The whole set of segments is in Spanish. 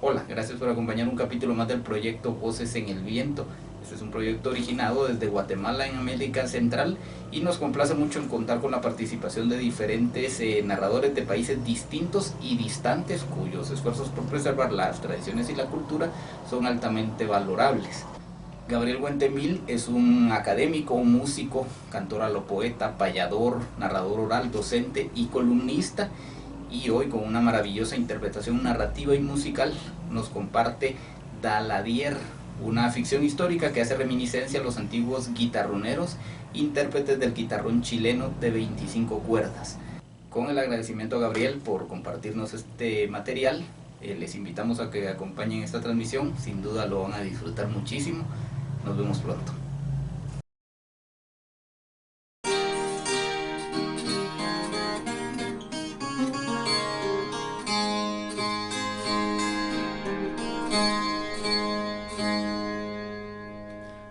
Hola, gracias por acompañar un capítulo más del proyecto Voces en el Viento. Este es un proyecto originado desde Guatemala en América Central y nos complace mucho en contar con la participación de diferentes narradores de países distintos y distantes cuyos esfuerzos por preservar las tradiciones y la cultura son altamente valorables. Gabriel Guentemil es un académico, un músico, cantor a lo poeta, payador, narrador oral, docente y columnista, y hoy con una maravillosa interpretación narrativa y musical nos comparte Daladier, una ficción histórica que hace reminiscencia a los antiguos guitarroneros, intérpretes del guitarrón chileno de 25 cuerdas. Con el agradecimiento a Gabriel por compartirnos este material, les invitamos a que acompañen esta transmisión, sin duda lo van a disfrutar muchísimo. Nos vemos pronto.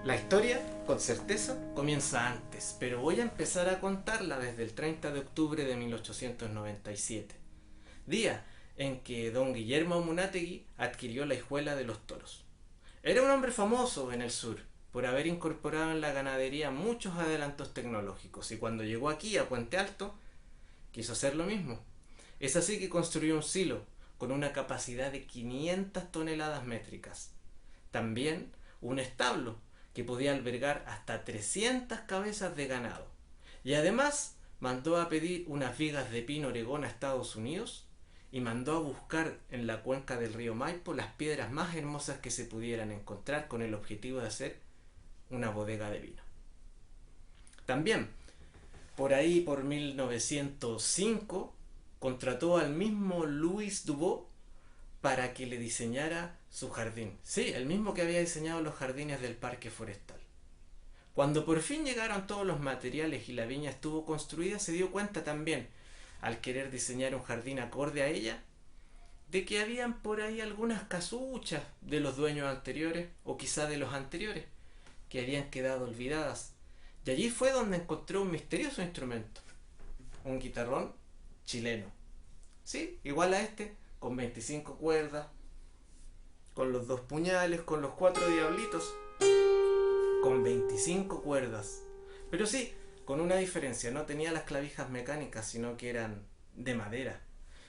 La historia, con certeza, comienza antes, pero voy a empezar a contarla desde el 30 de octubre de 1897, día en que don Guillermo Munátegui adquirió la Hijuela de los Toros. Era un hombre famoso en el sur por haber incorporado en la ganadería muchos adelantos tecnológicos, y cuando llegó aquí a Puente Alto quiso hacer lo mismo. Es así que construyó un silo con una capacidad de 500 toneladas métricas. También un establo que podía albergar hasta 300 cabezas de ganado. Y además mandó a pedir unas vigas de pino Oregón a Estados Unidos y mandó a buscar en la cuenca del río Maipo las piedras más hermosas que se pudieran encontrar con el objetivo de hacer una bodega de vino. También, por ahí por 1905, contrató al mismo Louis Dubois para que le diseñara su jardín. Sí, el mismo que había diseñado los jardines del parque forestal. Cuando por fin llegaron todos los materiales y la viña estuvo construida, se dio cuenta también, al querer diseñar un jardín acorde a ella, de que habían por ahí algunas casuchas de los dueños anteriores, o quizá de los anteriores, que habían quedado olvidadas. Y allí fue donde encontró un misterioso instrumento, un guitarrón chileno. Sí, igual a este, con 25 cuerdas, con los dos puñales, con los cuatro diablitos, con 25 cuerdas. Pero sí, con una diferencia, no tenía las clavijas mecánicas, sino que eran de madera.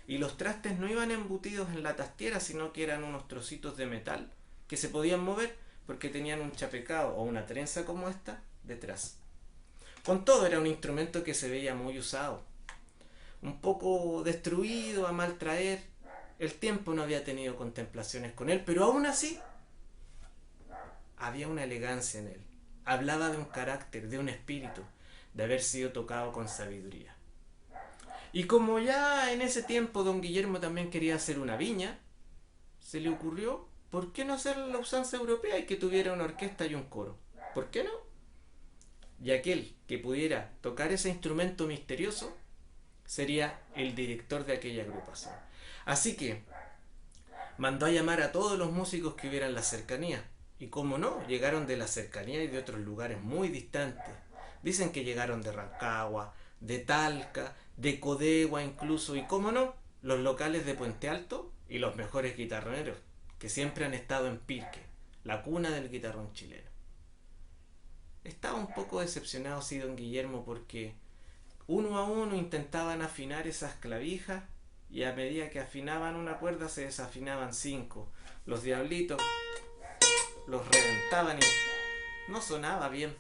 Y los trastes no iban embutidos en la tastiera, sino que eran unos trocitos de metal que se podían mover porque tenían un chapecado o una trenza como esta detrás. Con todo, era un instrumento que se veía muy usado, un poco destruido, a mal traer. El tiempo no había tenido contemplaciones con él, pero aún así había una elegancia en él. Hablaba de un carácter, de un espíritu, de haber sido tocado con sabiduría. Y como ya en ese tiempo don Guillermo también quería hacer una viña, se le ocurrió, ¿por qué no hacer la usanza europea y que tuviera una orquesta y un coro? ¿Por qué no? Y aquel que pudiera tocar ese instrumento misterioso sería el director de aquella agrupación. Así que mandó a llamar a todos los músicos que hubiera en la cercanía. Y como no, llegaron de la cercanía y de otros lugares muy distantes. Dicen que llegaron de Rancagua, de Talca, de Codegua incluso, y como no, los locales de Puente Alto y los mejores guitarroneros, que siempre han estado en Pirque, la cuna del guitarrón chileno. Estaba un poco decepcionado sí don Guillermo porque uno a uno intentaban afinar esas clavijas y a medida que afinaban una cuerda se desafinaban cinco. Los diablitos los reventaban y no sonaba bien.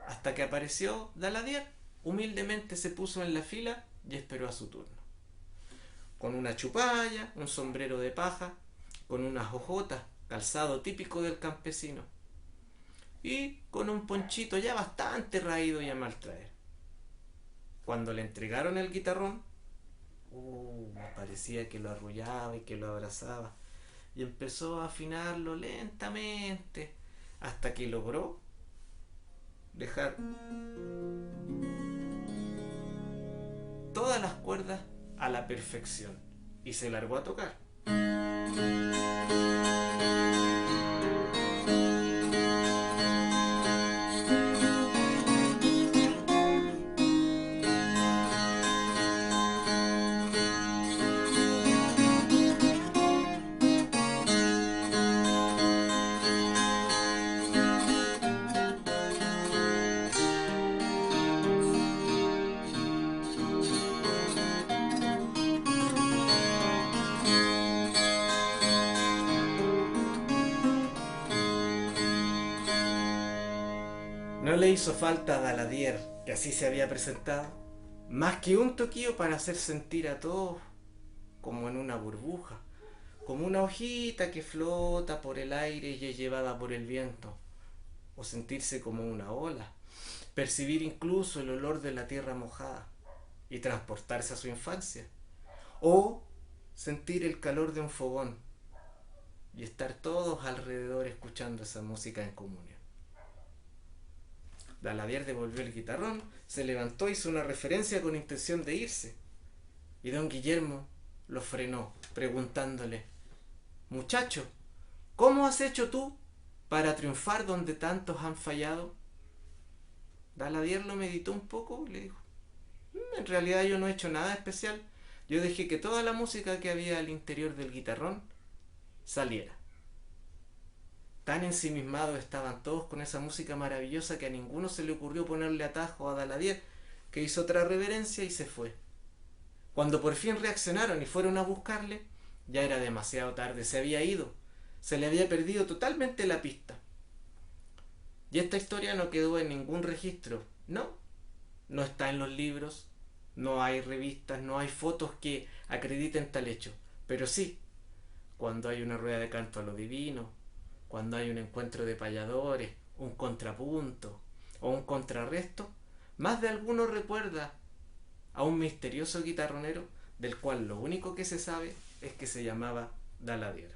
Hasta que apareció Daladier, humildemente se puso en la fila y esperó a su turno. Con una chupalla, un sombrero de paja, con unas hojotas, calzado típico del campesino, y con un ponchito ya bastante raído y a mal traer. Cuando le entregaron el guitarrón, parecía que lo arrullaba y que lo abrazaba, y empezó a afinarlo lentamente hasta que logró dejar todas las cuerdas a la perfección y se largó a tocar. hizo falta a Daladier, que así se había presentado, más que un toquillo para hacer sentir a todos como en una burbuja, como una hojita que flota por el aire y es llevada por el viento, o sentirse como una ola, percibir incluso el olor de la tierra mojada y transportarse a su infancia, o sentir el calor de un fogón y estar todos alrededor escuchando esa música en comunión. Daladier devolvió el guitarrón, se levantó, hizo una referencia con intención de irse, y don Guillermo lo frenó, preguntándole: «Muchacho, ¿cómo has hecho tú para triunfar donde tantos han fallado?» Daladier lo meditó un poco y le dijo: «En realidad yo no he hecho nada especial. Yo dejé que toda la música que había al interior del guitarrón saliera». Tan ensimismados estaban todos con esa música maravillosa que a ninguno se le ocurrió ponerle atajo a Daladier, que hizo otra reverencia y se fue. Cuando por fin reaccionaron y fueron a buscarle, ya era demasiado tarde, se había ido, se le había perdido totalmente la pista. Y esta historia no quedó en ningún registro, no está en los libros, no hay revistas, no hay fotos que acrediten tal hecho, pero sí, cuando hay una rueda de canto a lo divino, cuando hay un encuentro de payadores, un contrapunto o un contrarresto, más de alguno recuerda a un misterioso guitarronero del cual lo único que se sabe es que se llamaba Daladier.